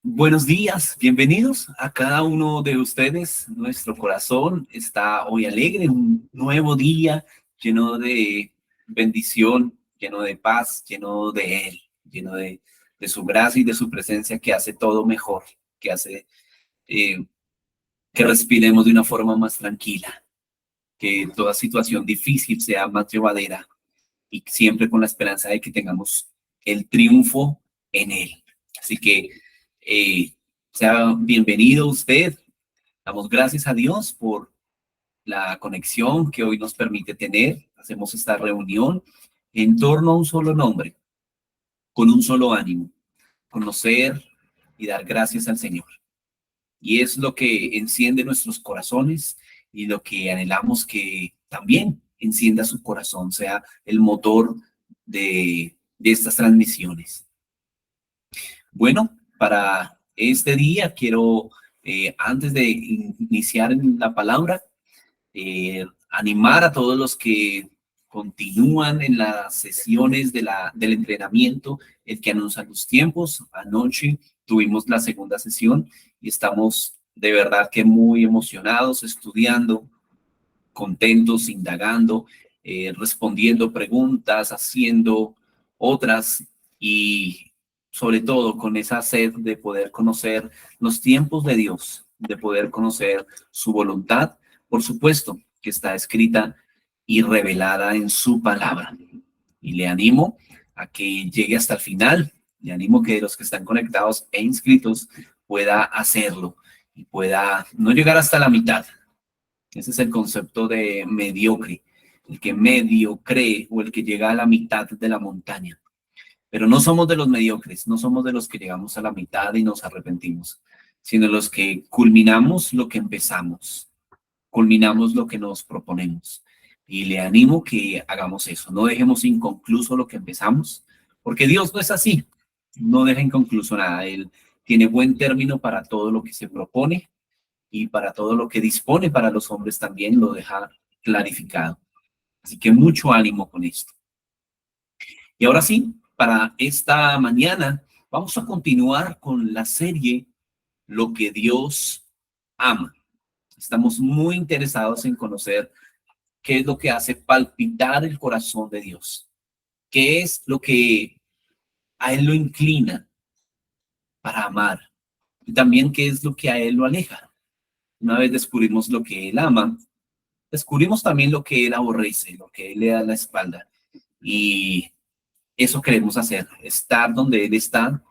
Buenos días, bienvenidos a cada uno de ustedes. Nuestro corazón está hoy alegre, un nuevo día lleno de bendición, lleno de paz, lleno de Él, lleno de su gracia y de su presencia que hace todo mejor, que hace eh, que respiremos de una forma más tranquila, que toda situación difícil sea más llevadera y siempre con la esperanza de que tengamos el triunfo en Él. Así que eh, sea bienvenido usted. Damos gracias a Dios por la conexión que hoy nos permite tener. Hacemos esta reunión en torno a un solo nombre, con un solo ánimo, conocer y dar gracias al Señor. Y es lo que enciende nuestros corazones y lo que anhelamos que también encienda su corazón, sea el motor de estas transmisiones. Bueno, para este día quiero, antes de iniciar en la palabra, animar a todos los que continúan en las sesiones del entrenamiento, el que anuncia los tiempos. Anoche tuvimos la segunda sesión y estamos de verdad que muy emocionados, estudiando, contentos, indagando, respondiendo preguntas, haciendo otras y sobre todo con esa sed de poder conocer los tiempos de Dios, de poder conocer su voluntad, por supuesto, que está escrita y revelada en su palabra. Y le animo a que llegue hasta el final, le animo que los que están conectados e inscritos pueda hacerlo y pueda no llegar hasta la mitad. Ese es el concepto de mediocre, el que medio cree o el que llega a la mitad de la montaña. Pero no somos de los mediocres, no somos de los que llegamos a la mitad y nos arrepentimos, sino los que culminamos lo que empezamos, culminamos lo que nos proponemos. Y le animo que hagamos eso, no dejemos inconcluso lo que empezamos, porque Dios no es así, no deja inconcluso nada. Él tiene buen término para todo lo que se propone y para todo lo que dispone para los hombres también lo deja clarificado. Así que mucho ánimo con esto. Y ahora sí, para esta mañana vamos a continuar con la serie Lo que Dios ama. Estamos muy interesados en conocer qué es lo que hace palpitar el corazón de Dios, qué es lo que a Él lo inclina para amar y también qué es lo que a Él lo aleja. Una vez descubrimos lo que Él ama, descubrimos también lo que Él aborrece, lo que Él le da la espalda. Y eso queremos hacer, estar donde Él está,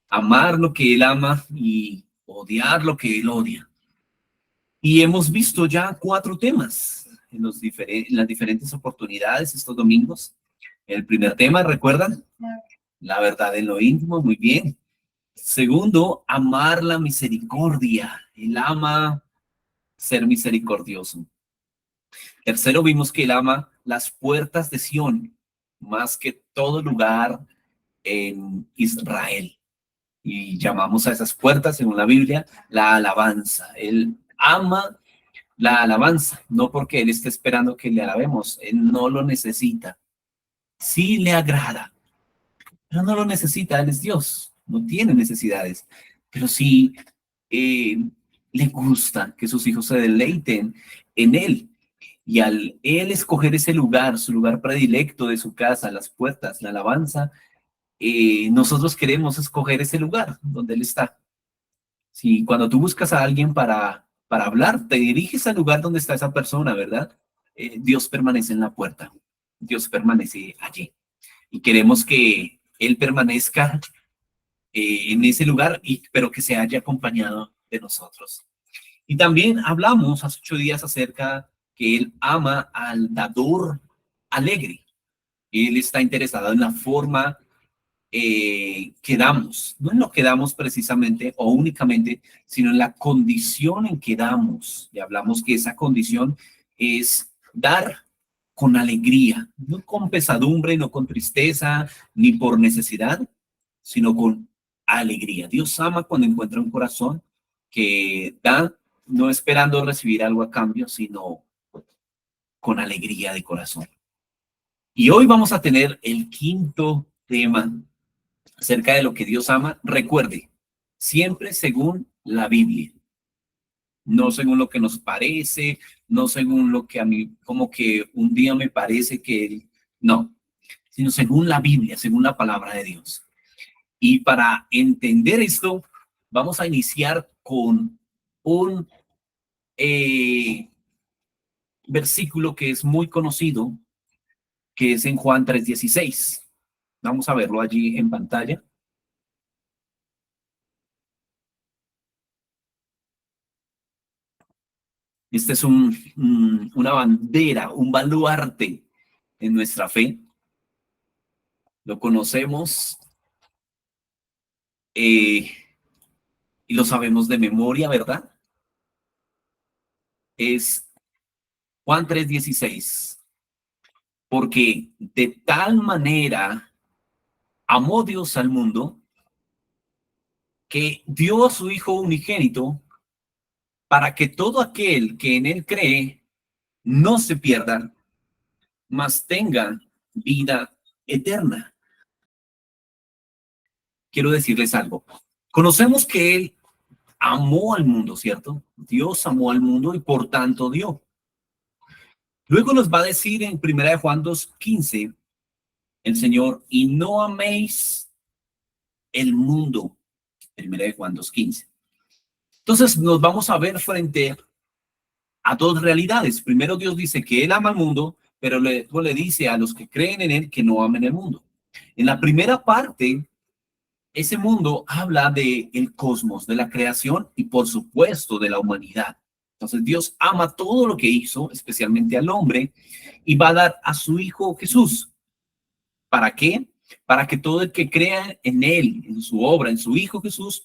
amar lo que Él ama y odiar lo que Él odia. Y hemos visto ya 4 temas en las diferentes oportunidades estos domingos. El primer tema, ¿recuerdan? La verdad en lo íntimo, muy bien. Segundo, amar la misericordia. Él ama ser misericordioso. Tercero, vimos que Él ama las puertas de Sión, más que todo lugar en Israel. Y llamamos a esas puertas, según la Biblia, la alabanza. Él ama la alabanza, no porque Él esté esperando que le alabemos, Él no lo necesita. Sí le agrada, pero no lo necesita, Él es Dios, no tiene necesidades. Pero sí eh, le gusta que sus hijos se deleiten en Él. Y al Él escoger ese lugar, su lugar predilecto de su casa, las puertas, la alabanza, nosotros queremos escoger ese lugar donde Él está. Si cuando tú buscas a alguien para hablar, te diriges al lugar donde está esa persona, ¿verdad? Dios permanece en la puerta, Dios permanece allí. Y queremos que Él permanezca en ese lugar, pero que se haya acompañado de nosotros. Y también hablamos hace 8 días acerca que Él ama al dador alegre. Él está interesado en la forma que damos, no en lo que damos precisamente o únicamente, sino en la condición en que damos. Y hablamos que esa condición es dar con alegría, no con pesadumbre, no con tristeza, ni por necesidad, sino con alegría. Dios ama cuando encuentra un corazón que da, no esperando recibir algo a cambio, sino con alegría de corazón. Y hoy vamos a tener el quinto tema acerca de lo que Dios ama. Recuerde, siempre según la Biblia, no según lo que nos parece, no según lo que a mí, como que un día me parece que, no, sino según la Biblia, según la palabra de Dios. Y para entender esto, vamos a iniciar con un versículo que es muy conocido, que es en Juan 3:16. Vamos a verlo allí en pantalla. Este es una bandera, un baluarte en nuestra fe. Lo conocemos y lo sabemos de memoria, ¿verdad? Es Juan 3:16. Porque de tal manera amó Dios al mundo que dio a su Hijo unigénito para que todo aquel que en él cree no se pierda, mas tenga vida eterna. Quiero decirles algo. Conocemos que él amó al mundo, ¿cierto? Dios amó al mundo y por tanto dio. Luego nos va a decir en 1 Juan 2:15 el Señor, y no améis el mundo. 1 Juan 2:15. Entonces nos vamos a ver frente a dos realidades. Primero Dios dice que Él ama al mundo, pero luego le dice a los que creen en Él que no amen el mundo. En la primera parte, ese mundo habla de el cosmos, de la creación y por supuesto de la humanidad. Entonces Dios ama todo lo que hizo, especialmente al hombre, y va a dar a su Hijo Jesús. ¿Para qué? Para que todo el que crea en Él, en su obra, en su Hijo Jesús,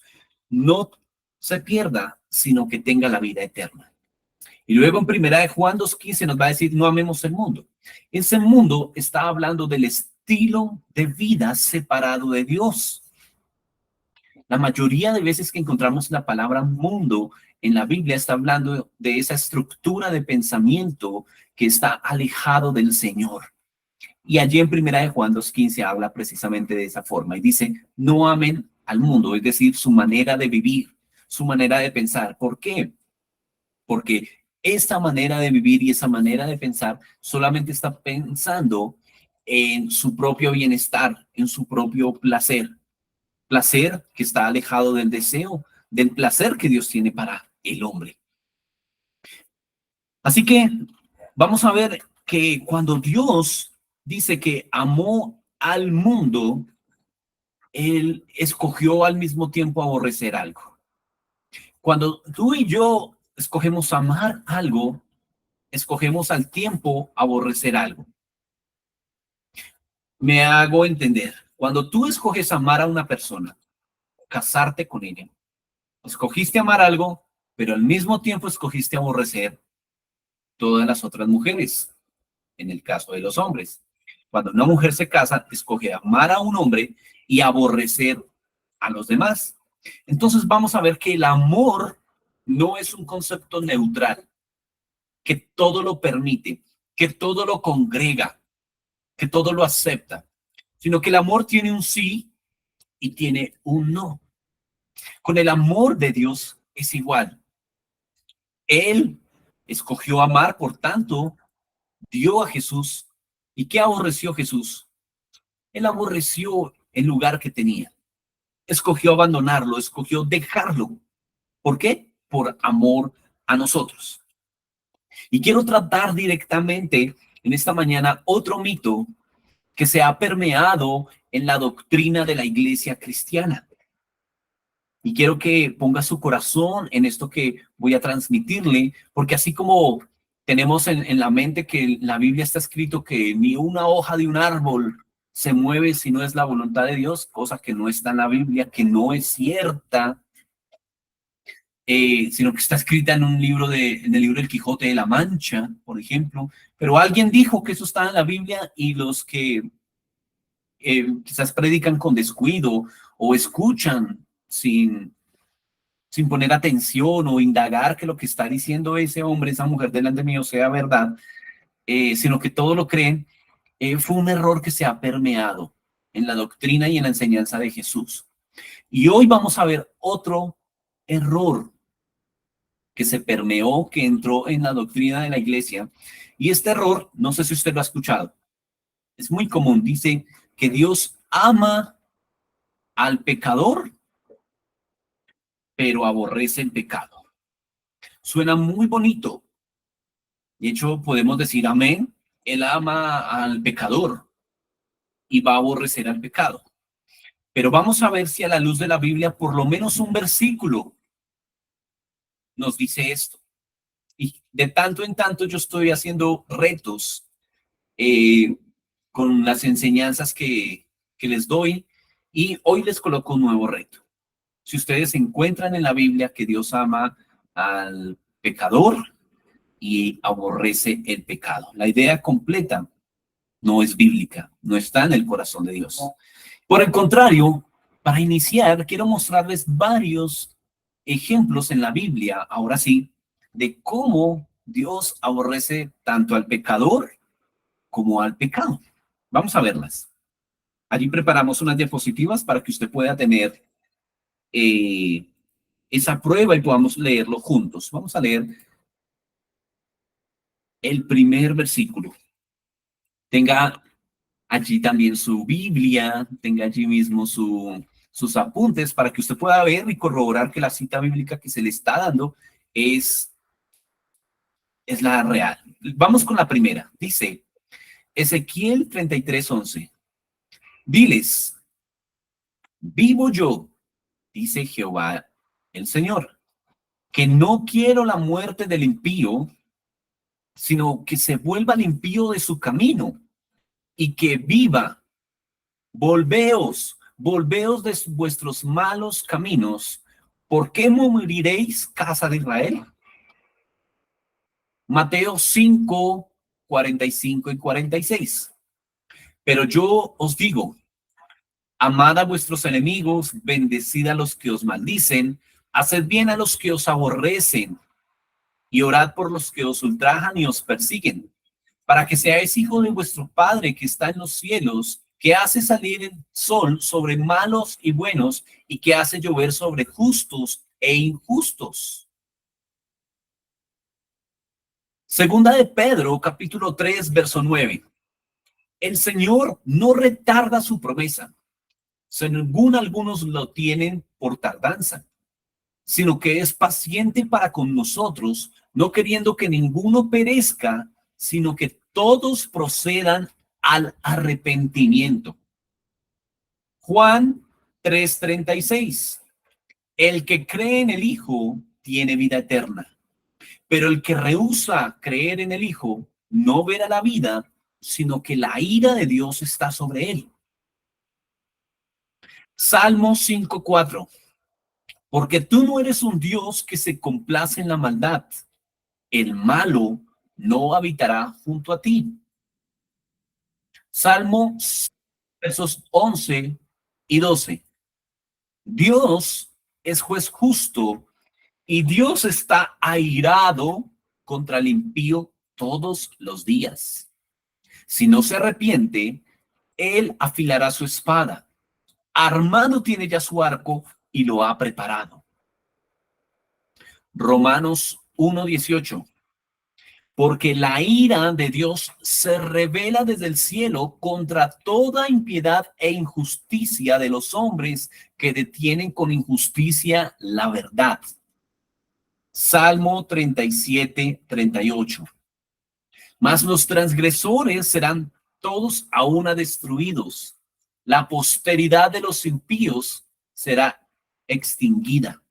no se pierda, sino que tenga la vida eterna. Y luego en 1 Juan 2:15 nos va a decir, no amemos el mundo. Ese mundo está hablando del estilo de vida separado de Dios. La mayoría de veces que encontramos la palabra mundo en la Biblia está hablando de esa estructura de pensamiento que está alejado del Señor. Y allí en 1 Juan 2:15 habla precisamente de esa forma y dice, no amen al mundo, es decir, su manera de vivir, su manera de pensar. ¿Por qué? Porque esta manera de vivir y esa manera de pensar solamente está pensando en su propio bienestar, en su propio placer. Placer que está alejado del deseo, del placer que Dios tiene para el hombre. Así que vamos a ver que cuando Dios dice que amó al mundo, Él escogió al mismo tiempo aborrecer algo. Cuando tú y yo escogemos amar algo, escogemos al tiempo aborrecer algo. Me hago entender. Cuando tú escoges amar a una persona, casarte con ella, escogiste amar algo, pero al mismo tiempo escogiste aborrecer todas las otras mujeres, en el caso de los hombres. Cuando una mujer se casa, escoge amar a un hombre y aborrecer a los demás. Entonces vamos a ver que el amor no es un concepto neutral, que todo lo permite, que todo lo congrega, que todo lo acepta, sino que el amor tiene un sí y tiene un no. Con el amor de Dios es igual. Él escogió amar, por tanto, dio a Jesús. ¿Y qué aborreció Jesús? Él aborreció el lugar que tenía. Escogió abandonarlo, escogió dejarlo. ¿Por qué? Por amor a nosotros. Y quiero tratar directamente en esta mañana otro mito que se ha permeado en la doctrina de la iglesia cristiana. Y quiero que ponga su corazón en esto que voy a transmitirle, porque así como tenemos en la mente que la Biblia está escrito que ni una hoja de un árbol se mueve si no es la voluntad de Dios, cosa que no está en la Biblia, que no es cierta, sino que está escrita en un libro en el libro del Quijote de la Mancha, por ejemplo. Pero alguien dijo que eso está en la Biblia y los que quizás predican con descuido o escuchan sin poner atención o indagar que lo que está diciendo ese hombre, esa mujer delante mío sea verdad, sino que todo lo creen, fue un error que se ha permeado en la doctrina y en la enseñanza de Jesús. Y hoy vamos a ver otro error que se permeó, que entró en la doctrina de la iglesia. Y este error, no sé si usted lo ha escuchado, es muy común. Dice que Dios ama al pecador, pero aborrece el pecado. Suena muy bonito. De hecho, podemos decir amén. Él ama al pecador y va a aborrecer al pecado. Pero vamos a ver si a la luz de la Biblia, por lo menos un versículo nos dice esto. Y de tanto en tanto yo estoy haciendo retos eh, con las enseñanzas que les doy, y hoy les coloco un nuevo reto. Si ustedes encuentran en la Biblia que Dios ama al pecador y aborrece el pecado. La idea completa no es bíblica, no está en el corazón de Dios. Por el contrario, para iniciar, quiero mostrarles varios ejemplos en la Biblia, ahora sí, de cómo Dios aborrece tanto al pecador como al pecado. Vamos a verlas. Allí preparamos unas diapositivas para que usted pueda tener eh, esa prueba y podamos leerlo juntos. Vamos a leer el primer versículo. Tenga allí también su Biblia, tenga allí mismo sus apuntes para que usted pueda ver y corroborar que la cita bíblica que se le está dando es la real. Vamos con la primera. Dice Ezequiel 33:11. Diles, vivo yo, dice Jehová el Señor, que no quiero la muerte del impío, sino que se vuelva el impío de su camino y que viva. Volveos de vuestros malos caminos. ¿Por qué moriréis, casa de Israel? Mateo 5:45 y 46. Pero yo os digo, amad a vuestros enemigos, bendecid a los que os maldicen, haced bien a los que os aborrecen, y orad por los que os ultrajan y os persiguen, para que seáis hijo de vuestro Padre que está en los cielos, que hace salir el sol sobre malos y buenos, y que hace llover sobre justos e injustos. Segunda de Pedro, capítulo 3, verso 9. El Señor no retarda su promesa, según algunos lo tienen por tardanza, sino que es paciente para con nosotros, no queriendo que ninguno perezca, sino que todos procedan al arrepentimiento. Juan 3:36. El que cree en el Hijo tiene vida eterna, pero el que rehúsa creer en el Hijo no verá la vida, sino que la ira de Dios está sobre él. Salmo 5:4. Porque tú no eres un Dios que se complace en la maldad. El malo no habitará junto a ti. Salmo versos 11 y 12. Dios es juez justo y Dios está airado contra el impío todos los días. Si no se arrepiente, él afilará su espada. Armado tiene ya su arco y lo ha preparado. Romanos 1:18. Porque la ira de Dios se revela desde el cielo contra toda impiedad e injusticia de los hombres que detienen con injusticia la verdad. Salmo 37:38. Mas los transgresores serán todos a una destruidos. La posteridad de los impíos será extinguida.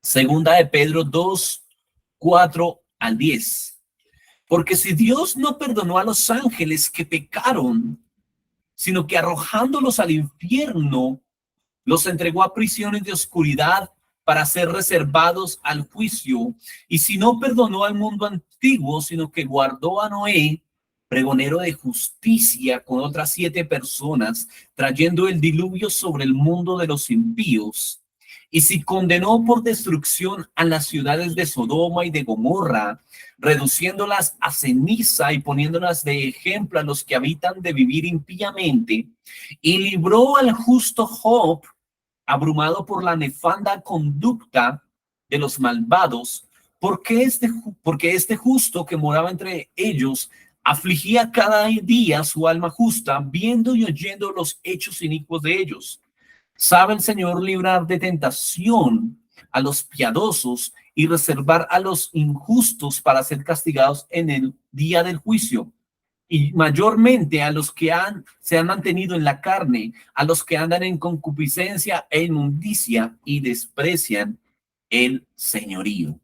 Segunda de Pedro 2:4-10. Porque si Dios no perdonó a los ángeles que pecaron, sino que arrojándolos al infierno, los entregó a prisiones de oscuridad para ser reservados al juicio, y si no perdonó al mundo antiguo, sino que guardó a Noé, pregonero de justicia, con otras 7 personas, trayendo el diluvio sobre el mundo de los impíos, y si condenó por destrucción a las ciudades de Sodoma y de Gomorra, reduciéndolas a ceniza y poniéndolas de ejemplo a los que habitan de vivir impíamente, y libró al justo Job abrumado por la nefanda conducta de los malvados, porque este justo que moraba entre ellos afligía cada día su alma justa, viendo y oyendo los hechos inicuos de ellos. Sabe el Señor librar de tentación a los piadosos y reservar a los injustos para ser castigados en el día del juicio. Y mayormente a los que se han mantenido en la carne, a los que andan en concupiscencia e inmundicia y desprecian el señorío.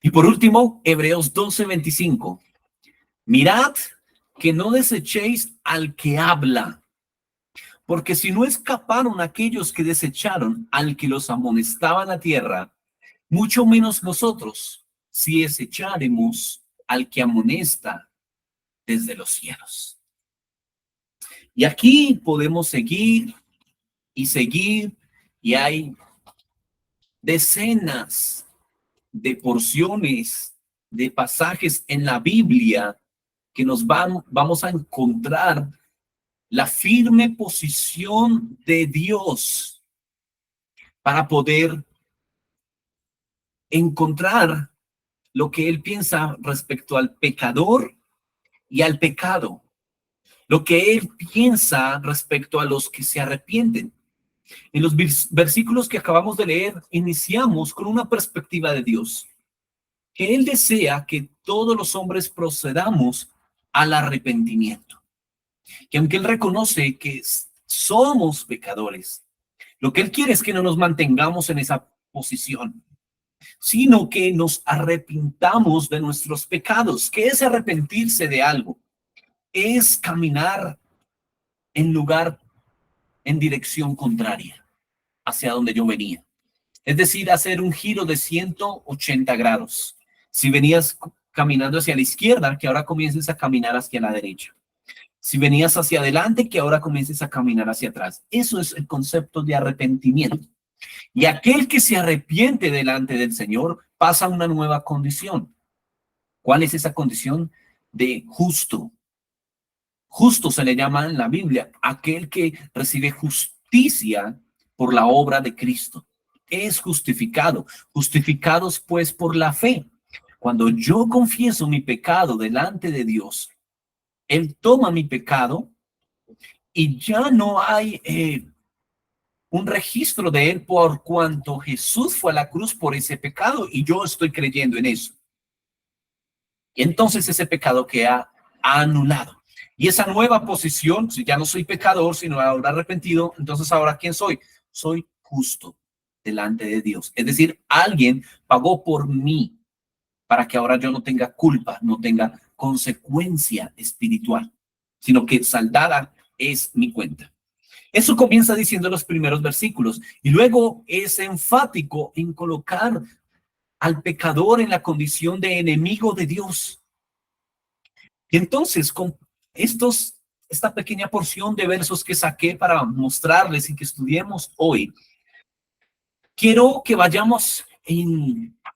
Y por último, Hebreos 12:25. Mirad que no desechéis al que habla, porque si no escaparon aquellos que desecharon al que los amonestaba en la tierra, mucho menos nosotros, si desecharemos al que amonesta desde los cielos. Y aquí podemos seguir y seguir, y hay decenas de porciones, de pasajes en la Biblia que vamos a encontrar la firme posición de Dios para poder encontrar lo que Él piensa respecto al pecador y al pecado, lo que Él piensa respecto a los que se arrepienten. En los versículos que acabamos de leer, iniciamos con una perspectiva de Dios, que Él desea que todos los hombres procedamos al arrepentimiento, que aunque Él reconoce que somos pecadores, lo que Él quiere es que no nos mantengamos en esa posición, sino que nos arrepintamos de nuestros pecados. ¿Qué es arrepentirse de algo? Es caminar en dirección contraria hacia donde yo venía. Es decir, hacer un giro de 180 grados. Si venías caminando hacia la izquierda, que ahora comiences a caminar hacia la derecha. Si venías hacia adelante, que ahora comiences a caminar hacia atrás. Eso es el concepto de arrepentimiento. Y aquel que se arrepiente delante del Señor pasa a una nueva condición. ¿Cuál es esa condición? De justo. Justo se le llama en la Biblia aquel que recibe justicia por la obra de Cristo. Es justificado. Justificados pues por la fe. Cuando yo confieso mi pecado delante de Dios, Él toma mi pecado y ya no hay un registro de Él por cuanto Jesús fue a la cruz por ese pecado y yo estoy creyendo en eso. Y entonces ese pecado queda anulado. Y esa nueva posición, si ya no soy pecador, sino ahora arrepentido, entonces ahora ¿quién soy? Soy justo delante de Dios. Es decir, alguien pagó por mí para que ahora yo no tenga culpa, no tenga consecuencia espiritual, sino que saldada es mi cuenta. Eso comienza diciendo los primeros versículos y luego es enfático en colocar al pecador en la condición de enemigo de Dios. Y entonces, con esta pequeña porción de versos que saqué para mostrarles y que estudiemos hoy, quiero que vayamos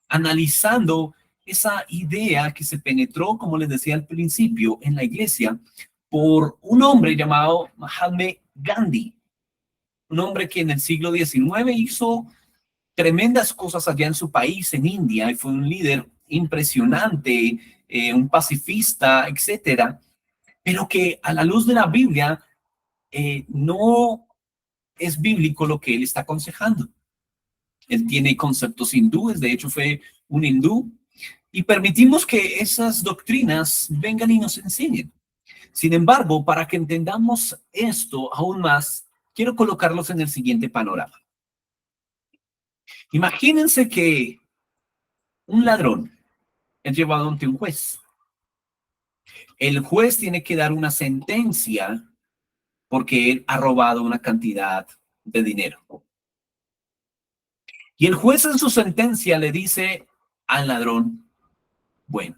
analizando esa idea que se penetró, como les decía al principio, en la iglesia por un hombre llamado Mahatma Gandhi, un hombre que en el siglo XIX hizo tremendas cosas allá en su país, en India, y fue un líder impresionante, un pacifista, etcétera, pero que a la luz de la Biblia no es bíblico lo que él está aconsejando. Él tiene conceptos hindúes, de hecho fue un hindú, y permitimos que esas doctrinas vengan y nos enseñen. Sin embargo, para que entendamos esto aún más, quiero colocarlos en el siguiente panorama. Imagínense que un ladrón es llevado ante un juez. El juez tiene que dar una sentencia porque él ha robado una cantidad de dinero. Y el juez en su sentencia le dice al ladrón, bueno,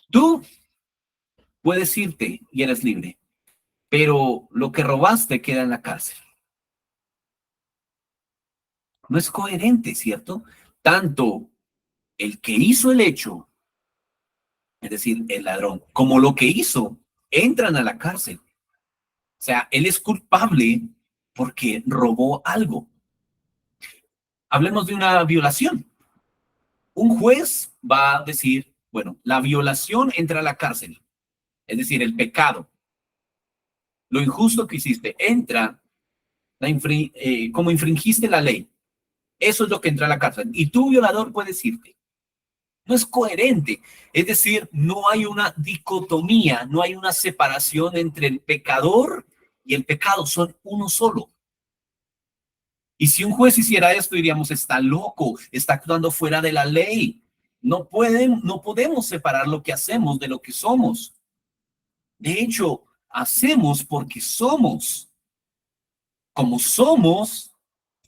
tú puedes irte y eres libre, pero lo que robaste queda en la cárcel. No es coherente, ¿cierto? Tanto el que hizo el hecho, es decir, el ladrón, como lo que hizo, entran a la cárcel. sea, él es culpable porque robó algo. Hablemos de una violación. Un juez va a decir, bueno, la violación entra a la cárcel, es decir, el pecado, lo injusto que hiciste, entra como infringiste la ley. Eso es lo que entra a la cárcel. Y tú, violador, puedes irte. No es coherente. Es decir, no hay una dicotomía, no hay una separación entre el pecador y el pecado, son uno solo. Y si un juez hiciera esto, diríamos, está loco, está actuando fuera de la ley. No podemos separar lo que hacemos de lo que somos. De hecho, hacemos porque somos. Como somos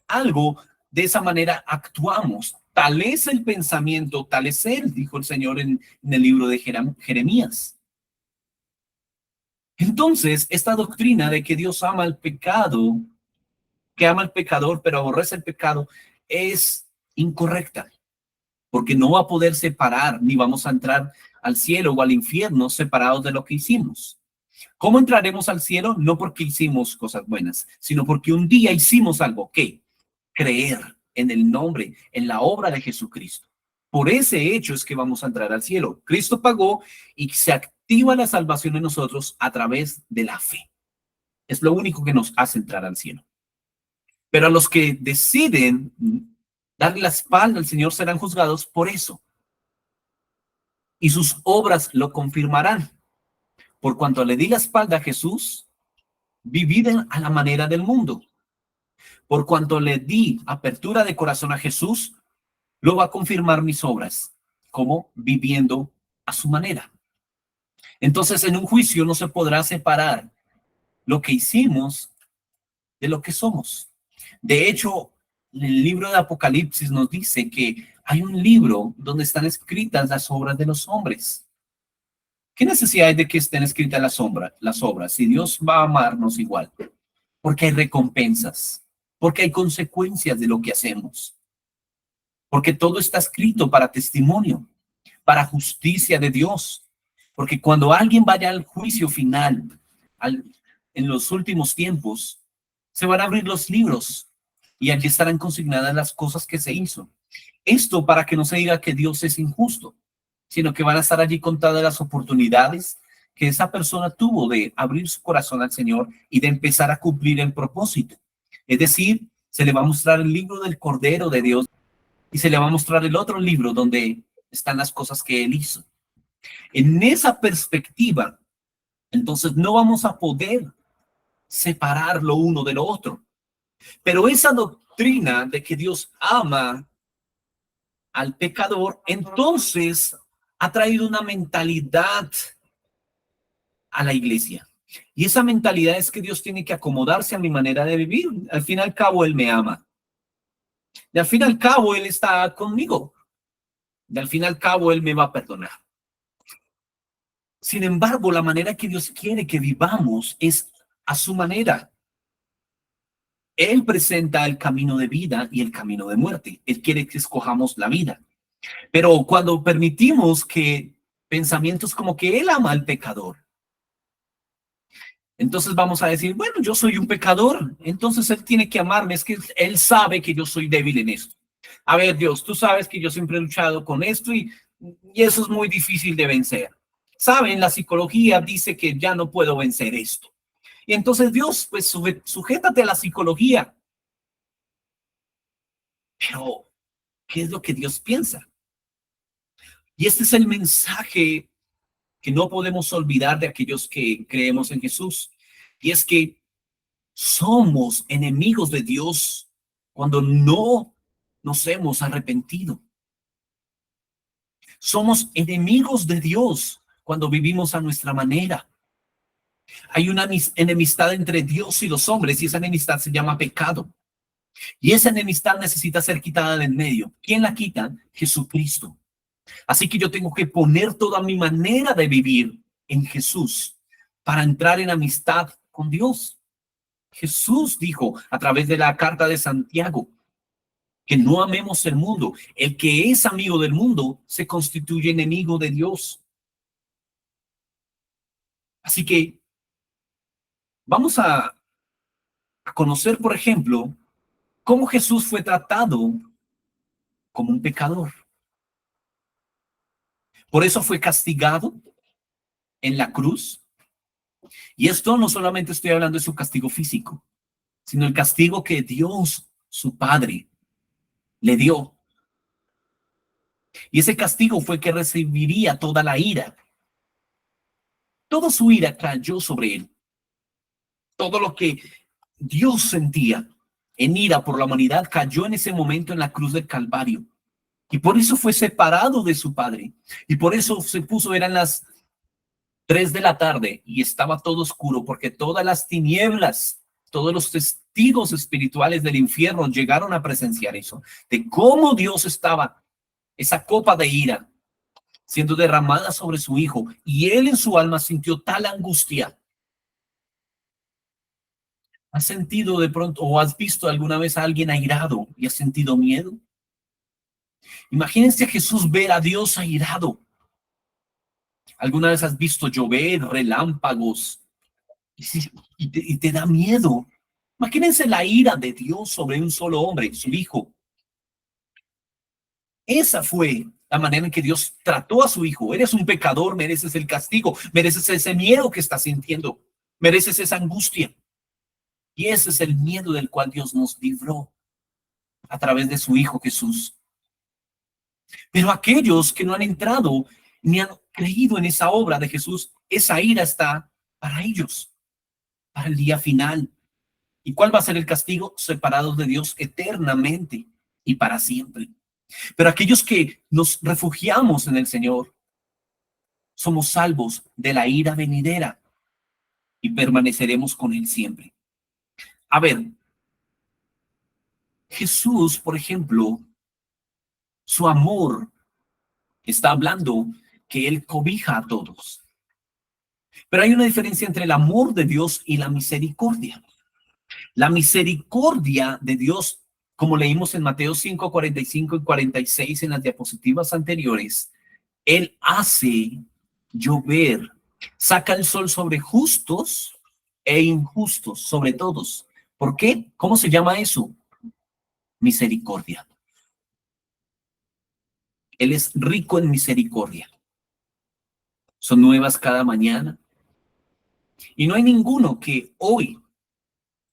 algo, de esa manera actuamos. Tal es el pensamiento, tal es él, dijo el Señor en el libro de Jeremías. Entonces, esta doctrina de que Dios ama el pecado, que ama al pecador, pero aborrece el pecado, es incorrecta, porque no va a poder separar, ni vamos a entrar al cielo o al infierno separados de lo que hicimos. ¿Cómo entraremos al cielo? No porque hicimos cosas buenas, sino porque un día hicimos algo. ¿Qué? Creer en el nombre, en la obra de Jesucristo. Por ese hecho es que vamos a entrar al cielo. Cristo pagó y se activa la salvación en nosotros a través de la fe. Es lo único que nos hace entrar al cielo. Pero a los que deciden darle la espalda al Señor serán juzgados por eso. Y sus obras lo confirmarán. Por cuanto le di la espalda a Jesús, vivid a la manera del mundo. Por cuanto le di apertura de corazón a Jesús, lo va a confirmar mis obras, como viviendo a su manera. Entonces, en un juicio no se podrá separar lo que hicimos de lo que somos. De hecho, el libro de Apocalipsis nos dice que hay un libro donde están escritas las obras de los hombres. ¿Qué necesidad hay de que estén escritas las obras? Si Dios va a amarnos igual, porque hay recompensas, porque hay consecuencias de lo que hacemos, porque todo está escrito para testimonio, para justicia de Dios, porque cuando alguien vaya al juicio final, en los últimos tiempos, se van a abrir los libros y allí estarán consignadas las cosas que se hizo. Esto para que no se diga que Dios es injusto, sino que van a estar allí contadas las oportunidades que esa persona tuvo de abrir su corazón al Señor y de empezar a cumplir el propósito. Es decir, se le va a mostrar el libro del Cordero de Dios y se le va a mostrar el otro libro donde están las cosas que él hizo. En esa perspectiva, entonces no vamos a poder separar lo uno de lo otro. Pero esa doctrina de que Dios ama al pecador, entonces ha traído una mentalidad a la iglesia. Y esa mentalidad es que Dios tiene que acomodarse a mi manera de vivir. Al fin y al cabo, Él me ama. Y al fin y al cabo, Él está conmigo. Y al fin y al cabo, Él me va a perdonar. Sin embargo, la manera que Dios quiere que vivamos es a su manera. Él presenta el camino de vida y el camino de muerte. Él quiere que escojamos la vida. Pero cuando permitimos que pensamientos como que Él ama al pecador, entonces vamos a decir, bueno, yo soy un pecador, entonces Él tiene que amarme, es que Él sabe que yo soy débil en esto. A ver, Dios, tú sabes que yo siempre he luchado con esto y eso es muy difícil de vencer. Saben, la psicología dice que ya no puedo vencer esto. Y entonces Dios, pues sujétate a la psicología. Pero, ¿qué es lo que Dios piensa? Y este es el mensaje que no podemos olvidar de aquellos que creemos en Jesús. Y es que somos enemigos de Dios cuando no nos hemos arrepentido. Somos enemigos de Dios cuando vivimos a nuestra manera. Hay una enemistad entre Dios y los hombres y esa enemistad se llama pecado. Y esa enemistad necesita ser quitada del medio. ¿Quién la quita? Jesucristo. Así que yo tengo que poner toda mi manera de vivir en Jesús para entrar en amistad con Dios. Jesús dijo a través de la carta de Santiago que no amemos el mundo. El que es amigo del mundo se constituye enemigo de Dios. Así que Vamos a conocer, por ejemplo, cómo Jesús fue tratado como un pecador. Por eso fue castigado en la cruz. Y esto no solamente estoy hablando de su castigo físico, sino el castigo que Dios, su Padre, le dio. Y ese castigo fue que recibiría toda la ira. Toda su ira cayó sobre él. Todo lo que Dios sentía en ira por la humanidad cayó en ese momento en la cruz del Calvario. Y por eso fue separado de su Padre. Y por eso se puso, eran las 3 de la tarde y estaba todo oscuro, porque todas las tinieblas, todos los testigos espirituales del infierno llegaron a presenciar eso, de cómo Dios estaba, esa copa de ira siendo derramada sobre su hijo, y él en su alma sintió tal angustia. ¿Has sentido de pronto o has visto alguna vez a alguien airado y has sentido miedo? Imagínense a Jesús ver a Dios airado. ¿Alguna vez has visto llover, relámpagos y te da miedo? Imagínense la ira de Dios sobre un solo hombre, su hijo. Esa fue la manera en que Dios trató a su hijo. Eres un pecador, mereces el castigo, mereces ese miedo que estás sintiendo, mereces esa angustia. Y ese es el miedo del cual Dios nos libró a través de su hijo Jesús. Pero aquellos que no han entrado ni han creído en esa obra de Jesús, esa ira está para ellos, para el día final. ¿Y cuál va a ser el castigo? Separados de Dios eternamente y para siempre. Pero aquellos que nos refugiamos en el Señor, somos salvos de la ira venidera y permaneceremos con Él siempre. A ver, Jesús, por ejemplo, su amor está hablando que Él cobija a todos. Pero hay una diferencia entre el amor de Dios y la misericordia. La misericordia de Dios, como leímos en Mateo 5, 45 y 46 en las diapositivas anteriores, Él hace llover, saca el sol sobre justos e injustos, sobre todos. ¿Por qué? ¿Cómo se llama eso? Misericordia. Él es rico en misericordia. Son nuevas cada mañana. Y no hay ninguno que hoy,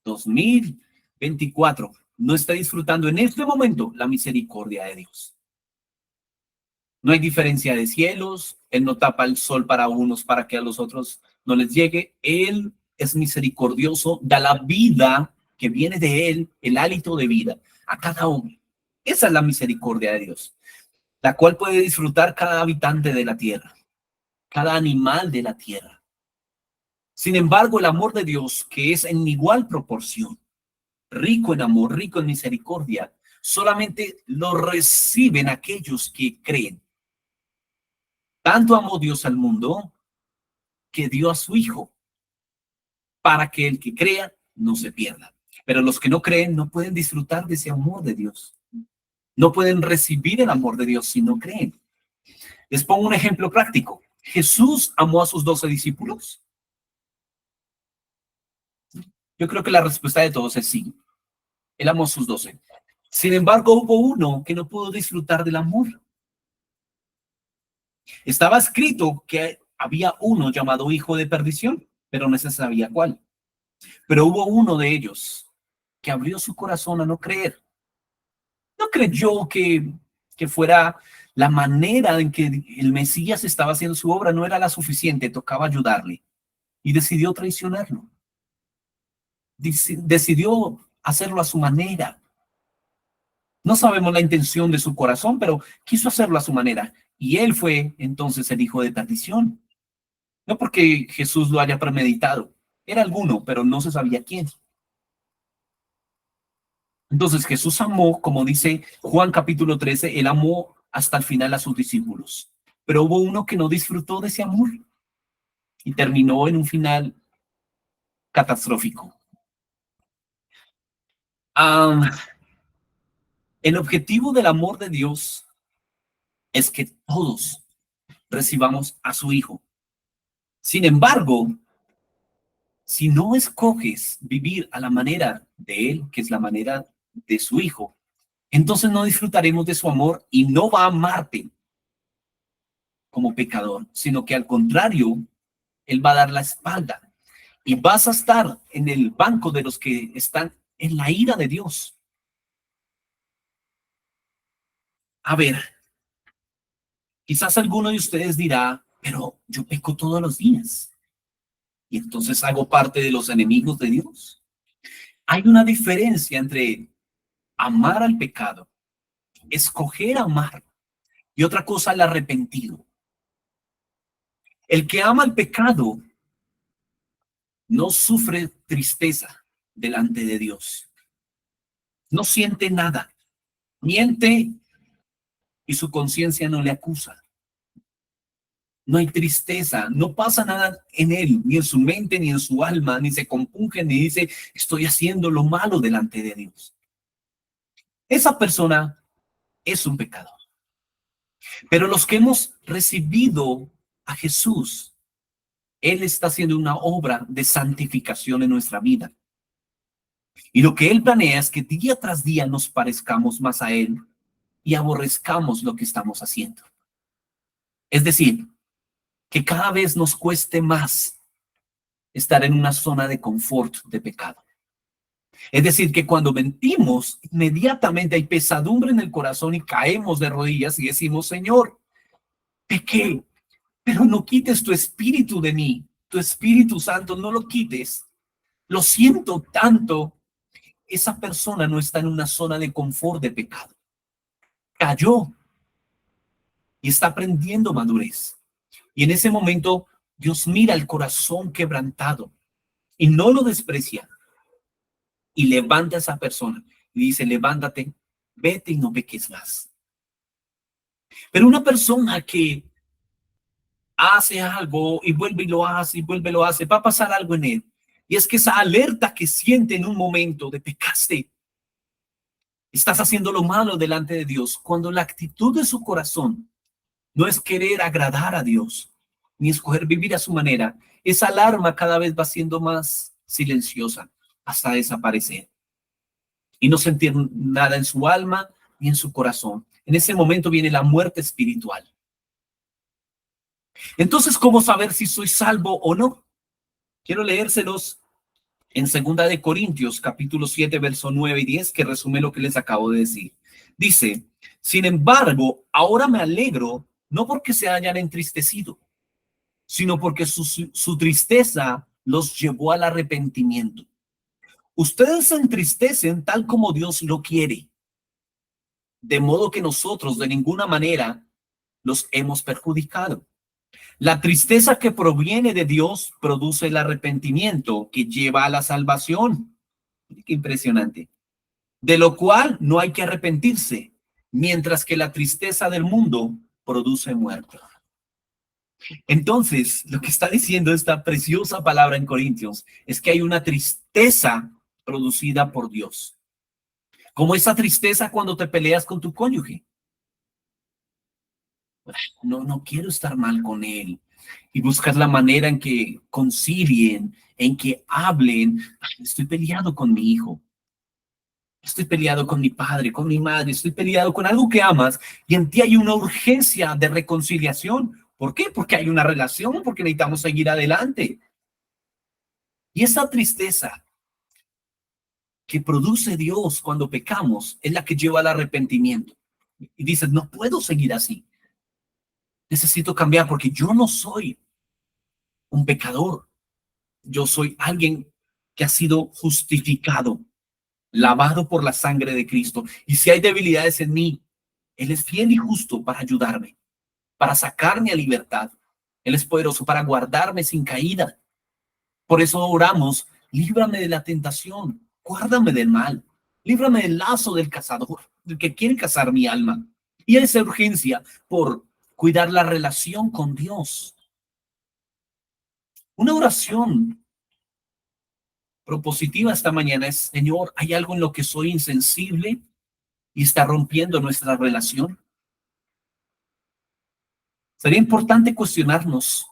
2024, no esté disfrutando en este momento la misericordia de Dios. No hay diferencia de cielos, Él no tapa el sol para unos para que a los otros no les llegue. Él es misericordioso, da la vida que viene de Él, el hálito de vida, a cada hombre. Esa es la misericordia de Dios, la cual puede disfrutar cada habitante de la tierra, cada animal de la tierra. Sin embargo, el amor de Dios, que es en igual proporción, rico en amor, rico en misericordia, solamente lo reciben aquellos que creen. Tanto amó Dios al mundo que dio a su Hijo para que el que crea no se pierda. Pero los que no creen no pueden disfrutar de ese amor de Dios. No pueden recibir el amor de Dios si no creen. Les pongo un ejemplo práctico. ¿Jesús amó a sus 12 discípulos? Yo creo que la respuesta de todos es sí. Él amó a sus 12. Sin embargo, hubo uno que no pudo disfrutar del amor. Estaba escrito que había uno llamado hijo de perdición, pero no se sabía cuál. Pero hubo uno de ellos que abrió su corazón a no creer. No creyó que fuera la manera en que el Mesías estaba haciendo su obra, no era la suficiente, tocaba ayudarle. Y decidió traicionarlo. Decidió hacerlo a su manera. No sabemos la intención de su corazón, pero quiso hacerlo a su manera. Y él fue entonces el hijo de perdición. No porque Jesús lo haya premeditado. Era alguno, pero no se sabía quién. Entonces Jesús amó, como dice Juan capítulo 13, él amó hasta el final a sus discípulos. Pero hubo uno que no disfrutó de ese amor y terminó en un final catastrófico. El objetivo del amor de Dios es que todos recibamos a su Hijo. Sin embargo, Si no escoges vivir a la manera de Él, que es la manera de su Hijo, entonces no disfrutaremos de su amor y no va a amarte como pecador, sino que al contrario, Él va a dar la espalda y vas a estar en el banco de los que están en la ira de Dios. A ver, quizás alguno de ustedes dirá, pero yo peco todos los días y entonces hago parte de los enemigos de Dios. Hay una diferencia entre amar al pecado, escoger amar, y otra cosa, el arrepentido. El que ama el pecado no sufre tristeza delante de Dios, no siente nada, miente y su conciencia no le acusa. No hay tristeza, no pasa nada en él, ni en su mente, ni en su alma, ni se compunge, ni dice, estoy haciendo lo malo delante de Dios. Esa persona es un pecador. Pero los que hemos recibido a Jesús, Él está haciendo una obra de santificación en nuestra vida. Y lo que Él planea es que día tras día nos parezcamos más a Él y aborrezcamos lo que estamos haciendo. Es decir, que cada vez nos cueste más estar en una zona de confort de pecado. Es decir, que cuando mentimos, inmediatamente hay pesadumbre en el corazón y caemos de rodillas y decimos, Señor, pequé, pero no quites tu espíritu de mí, tu Espíritu Santo, no lo quites. Lo siento tanto. Esa persona no está en una zona de confort de pecado. Cayó y está aprendiendo madurez. Y en ese momento Dios mira el corazón quebrantado y no lo desprecia y levanta a esa persona y dice, levántate, vete y no peques más. Pero una persona que hace algo y vuelve y lo hace y vuelve y lo hace, va a pasar algo en él. Y es que esa alerta que siente en un momento de pecaste, estás haciendo lo malo delante de Dios, cuando la actitud de su corazón no es querer agradar a Dios, ni escoger vivir a su manera, esa alarma cada vez va siendo más silenciosa hasta desaparecer y no sentir nada en su alma ni en su corazón. En ese momento viene la muerte espiritual. Entonces, ¿cómo saber si soy salvo o no? Quiero leérselos en 2 Corintios, capítulo 7, verso 9 y 10, que resume lo que les acabo de decir. Dice, sin embargo, ahora me alegro, no porque se hayan entristecido, sino porque su tristeza los llevó al arrepentimiento. Ustedes se entristecen tal como Dios lo quiere, de modo que nosotros de ninguna manera los hemos perjudicado. La tristeza que proviene de Dios produce el arrepentimiento que lleva a la salvación. Qué impresionante. De lo cual no hay que arrepentirse, mientras que la tristeza del mundo produce muerte. Entonces, lo que está diciendo esta preciosa palabra en Corintios es que hay una tristeza producida por Dios. Como esa tristeza cuando te peleas con tu cónyuge. No quiero estar mal con él. Y buscas la manera en que concilien, en que hablen. Estoy peleado con mi hijo. Estoy peleado con mi padre, con mi madre. Estoy peleado con algo que amas y en ti hay una urgencia de reconciliación. ¿Por qué? Porque hay una relación, porque necesitamos seguir adelante. Y esa tristeza que produce Dios cuando pecamos es la que lleva al arrepentimiento. Y dices, no puedo seguir así. Necesito cambiar porque yo no soy un pecador. Yo soy alguien que ha sido justificado, lavado por la sangre de Cristo. Y si hay debilidades en mí, Él es fiel y justo para ayudarme, para sacarme a libertad. Él es poderoso para guardarme sin caída. Por eso oramos, líbrame de la tentación, guárdame del mal, líbrame del lazo del cazador, del que quiere cazar mi alma. Y esa urgencia por cuidar la relación con Dios. Una oración propositiva esta mañana es, Señor, ¿hay algo en lo que soy insensible y está rompiendo nuestra relación? Sería importante cuestionarnos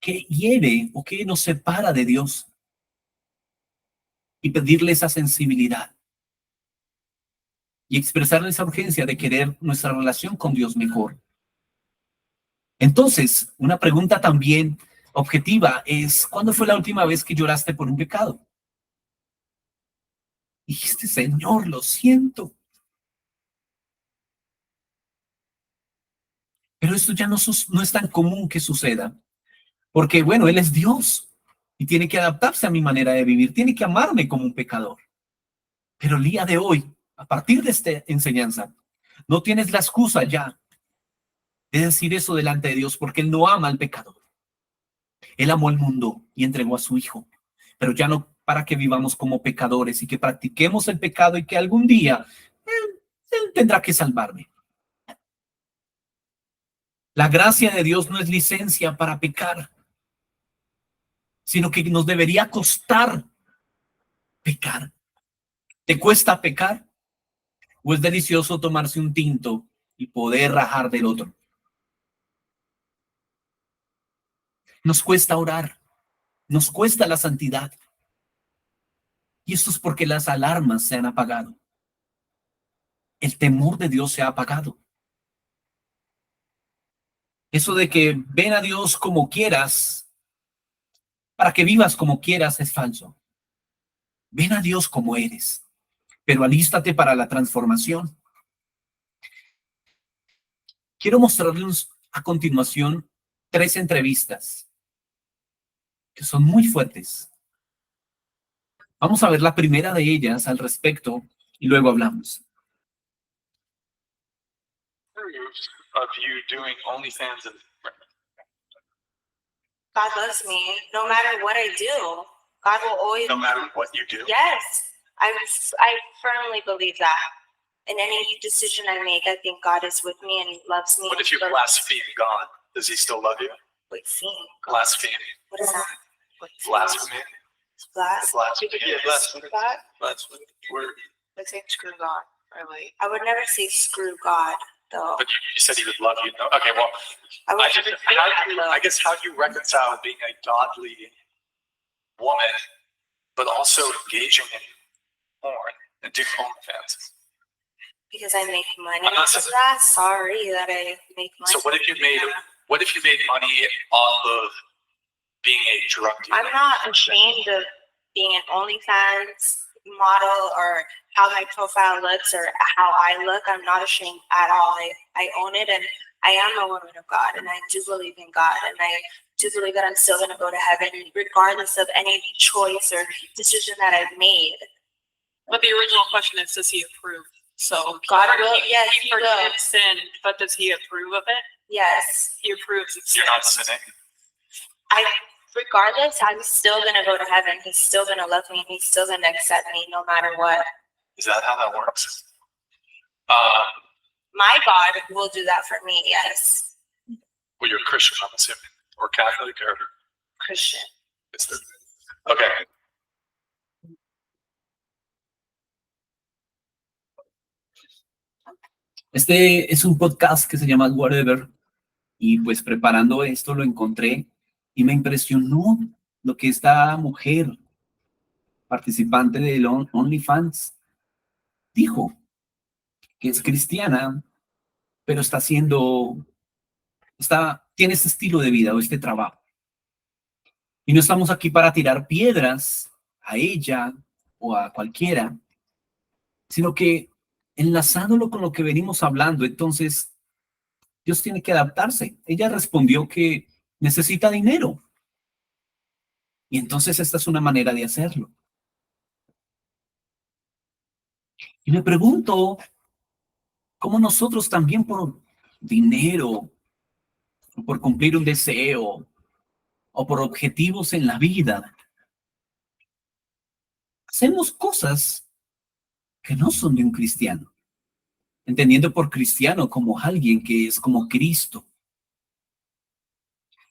que hiere o que nos separa de Dios y pedirle esa sensibilidad y expresarle esa urgencia de querer nuestra relación con Dios mejor. Entonces, una pregunta también objetiva es, ¿cuándo fue la última vez que lloraste por un pecado? Dijiste, Señor, lo siento. Pero esto ya no es tan común que suceda, porque bueno, Él es Dios y tiene que adaptarse a mi manera de vivir, tiene que amarme como un pecador. Pero el día de hoy, a partir de esta enseñanza, no tienes la excusa ya de decir eso delante de Dios, porque Él no ama al pecador. Él amó el mundo y entregó a su Hijo, pero ya no para que vivamos como pecadores y que practiquemos el pecado y que algún día Él tendrá que salvarme. La gracia de Dios no es licencia para pecar, sino que nos debería costar pecar. ¿Te cuesta pecar? ¿O es delicioso tomarse un tinto y poder rajar del otro? Nos cuesta orar, nos cuesta la santidad. Y esto es porque las alarmas se han apagado. El temor de Dios se ha apagado. Eso de que ven a Dios como quieras, para que vivas como quieras, es falso. Ven a Dios como eres, pero alístate para la transformación. Quiero mostrarles a continuación 3 entrevistas que son muy fuertes. Vamos a ver la primera de ellas al respecto y luego hablamos. Of you doing OnlyFans and God loves me no matter what I do. God will always. no matter what you do? Yes, I firmly believe that. In any decision I make, I think God is with me and He loves me. What if you But- blaspheme God? Does He still love you? Wait, see. Blaspheme. What is that? Blasphemy. Blasphemy. Yeah, blasphemy. God? Blasphemy. Word. Like saying screw God. Or like, I would never say screw God, though. But you said He would love you. No, okay, well, I would I, never just, say how that, do you, though. I guess how do you reconcile being a godly woman, but also engaging in porn and doing OnlyFans? Because I make money I'm not off of saying- that. Sorry that I make money. So what if you made money off of being a drug dealer? I'm not ashamed of being an OnlyFans model or how my profile looks or how I look. I'm not ashamed at all. I own it and I am a woman of God and I do believe in God and I do believe that I'm still going to go to heaven regardless of any choice or decision that I've made. But the original question is, does He approve? So God will, yes, He He will. forgives sin, but does He approve of it? Yes. He approves of sin. You're not sinning. Regardless, I'm still going to go to heaven. He's still going to love me and He's still going to accept me no matter what. Is that how that works? My God will do that for me, yes. Well, you're a Christian, I'm assuming, or Catholic, or Christian. it's the, okay. Este es un podcast que se llama Whatever y pues preparando esto lo encontré y me impresionó lo que esta mujer participante del OnlyFans dijo, que es cristiana, pero tiene este estilo de vida o este trabajo. Y no estamos aquí para tirar piedras a ella o a cualquiera, sino que enlazándolo con lo que venimos hablando, entonces Dios tiene que adaptarse. Ella respondió que necesita dinero. Y entonces esta es una manera de hacerlo. Y me pregunto, ¿cómo nosotros también por dinero, o por cumplir un deseo, o por objetivos en la vida, hacemos cosas que no son de un cristiano? Entendiendo por cristiano como alguien que es como Cristo.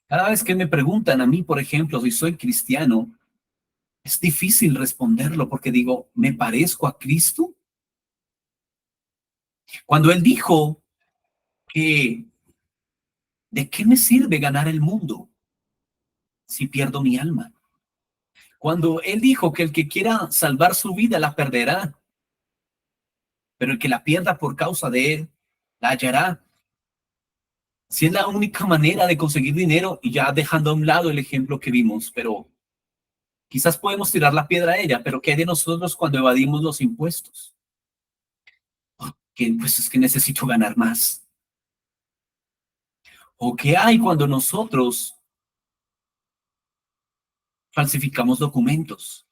Cada vez que me preguntan a mí, por ejemplo, si soy cristiano, es difícil responderlo porque digo, ¿me parezco a Cristo? Cuando Él dijo que ¿de qué me sirve ganar el mundo si pierdo mi alma? Cuando él dijo que el que quiera salvar su vida la perderá, pero el que la pierda por causa de él, la hallará. Si es la única manera de conseguir dinero, y ya dejando a un lado el ejemplo que vimos, pero quizás podemos tirar la piedra a ella, pero ¿qué hay de nosotros cuando evadimos los impuestos? Que pues es que necesito ganar más. ¿O qué hay cuando nosotros falsificamos documentos?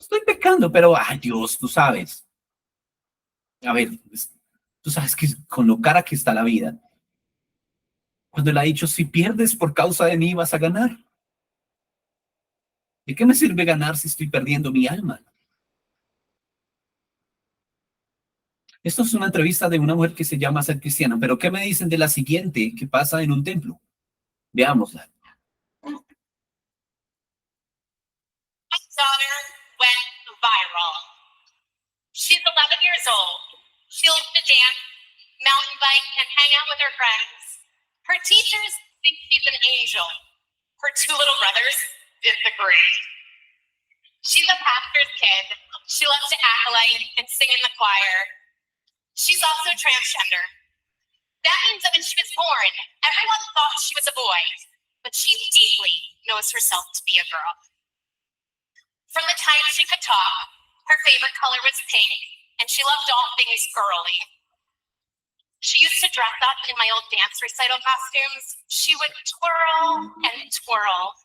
Estoy pecando, pero, ay Dios, tú sabes. A ver, tú sabes que con lo cara que está la vida, cuando él ha dicho, si pierdes por causa de mí, vas a ganar. ¿De qué me sirve ganar si estoy perdiendo mi alma? Esto es una entrevista de una mujer que se llama Ser Cristiana, pero ¿qué me dicen de la siguiente que pasa en un templo? Veámosla. My daughter went viral. She's 11 years old. She loves to dance, mountain bike, and hang out with her friends. Her teachers think she's an angel. Her two little brothers disagree. She's a pastor's kid. She loves to acolyte and sing in the choir. She's also transgender. That means that when she was born, everyone thought she was a boy, but she deeply knows herself to be a girl. From the time she could talk, her favorite color was pink, and she loved all things girly. She used to dress up in my old dance recital costumes. She would twirl and twirl.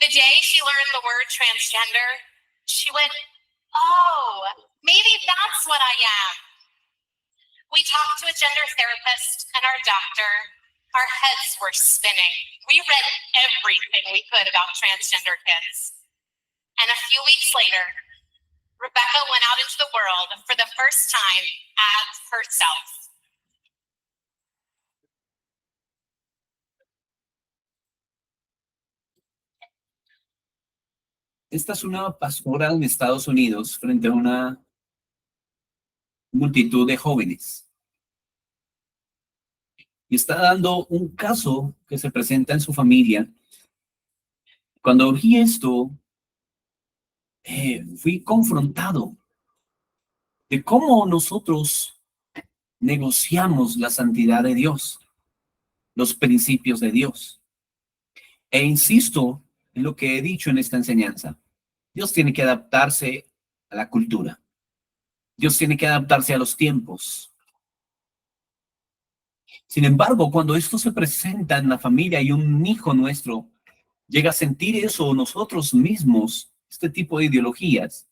The day she learned the word transgender, she went, oh, maybe that's what I am. We talked to a gender therapist and our doctor. Our heads were spinning. We read everything we could about transgender kids. And a few weeks later, Rebecca went out into the world for the first time as herself. Esta es una pastora en Estados Unidos frente a una multitud de jóvenes. Y está dando un caso que se presenta en su familia. Cuando vi esto, fui confrontado de cómo nosotros negociamos la santidad de Dios, los principios de Dios. E insisto en lo que he dicho en esta enseñanza. Dios tiene que adaptarse a la cultura. Dios tiene que adaptarse a los tiempos. Sin embargo, cuando esto se presenta en la familia y un hijo nuestro llega a sentir eso nosotros mismos, este tipo de ideologías,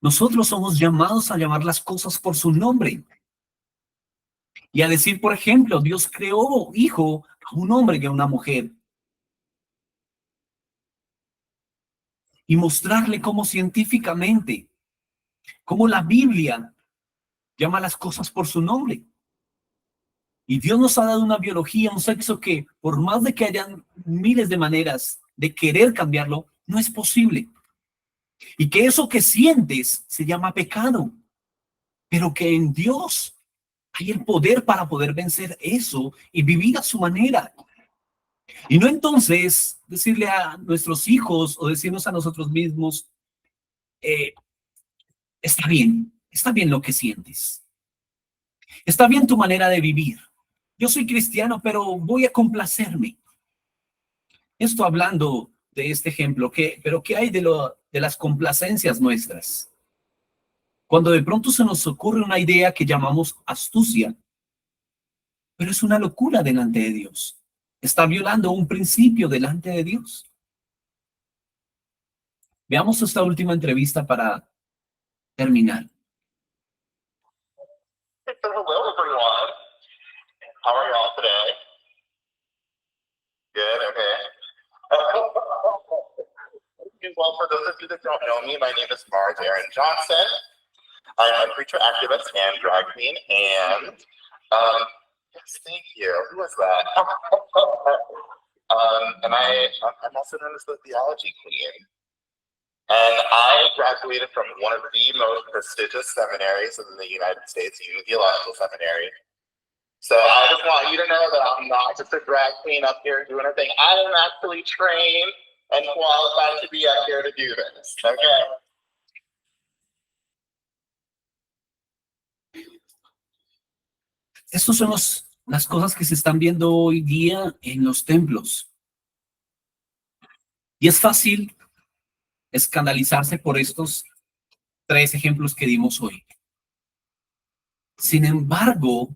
nosotros somos llamados a llamar las cosas por su nombre. Y a decir, por ejemplo, Dios creó hijo a un hombre y a una mujer. Y mostrarle cómo científicamente, cómo la Biblia llama las cosas por su nombre. Y Dios nos ha dado una biología, un sexo que, por más de que hayan miles de maneras de querer cambiarlo, no es posible. Y que eso que sientes se llama pecado, pero que en Dios hay el poder para poder vencer eso y vivir a su manera. Y no entonces decirle a nuestros hijos o decirnos a nosotros mismos, está bien lo que sientes. Está bien tu manera de vivir. Yo soy cristiano, pero voy a complacerme. Esto hablando de este ejemplo, pero ¿qué hay de las complacencias nuestras? Cuando de pronto se nos ocurre una idea que llamamos astucia, pero es una locura delante de Dios. Está violando un principio delante de Dios. Veamos esta última entrevista para terminar. Hello, everyone. How are y'all today? Good, okay. Well, for those of you that don't know me, my name is Mars Aaron Johnson. I'm a preacher activist and drag queen, and yes, thank you. Who was that? And I'm also known as the theology queen. And I graduated from one of the most prestigious seminaries in the United States, Union Theological Seminary. So I just want you to know that I'm not just a drag queen up here doing a thing. I am actually trained and qualified to be up here to do this. Okay. Estas son las cosas que se están viendo hoy día en los templos. Y es fácil escandalizarse por estos 3 ejemplos que dimos hoy. Sin embargo,